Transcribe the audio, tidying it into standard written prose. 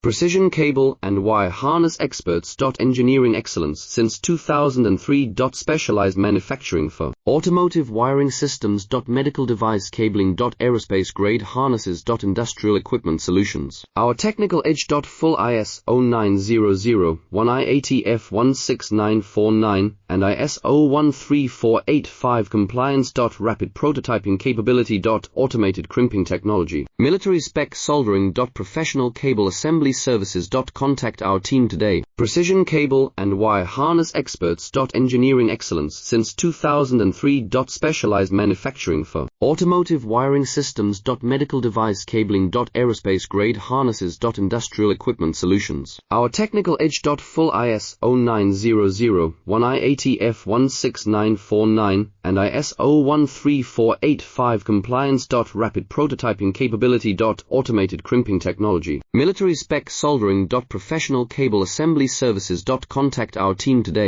Precision cable and wire harness experts. Engineering excellence since 2003. Specialized manufacturing for automotive wiring systems. Medical device cabling. Aerospace grade harnesses. Industrial equipment solutions. Our technical edge. Full ISO 9001 18949 and ISO 13485 compliance. Rapid prototyping capability. Automated crimping technology. Military spec soldering. Professional cable assembly services. Contact our team today. Precision cable and wire harness experts. Engineering excellence since 2003. Specialized manufacturing for automotive wiring systems. Medical device cabling. Aerospace grade harnesses. Industrial equipment solutions. Our technical edge. Full ISO 9001 18949 and ISO 13485 compliance. Rapid prototyping capability. Automated crimping technology. Military spec soldering. Professional cable assembly services. Contact our team today.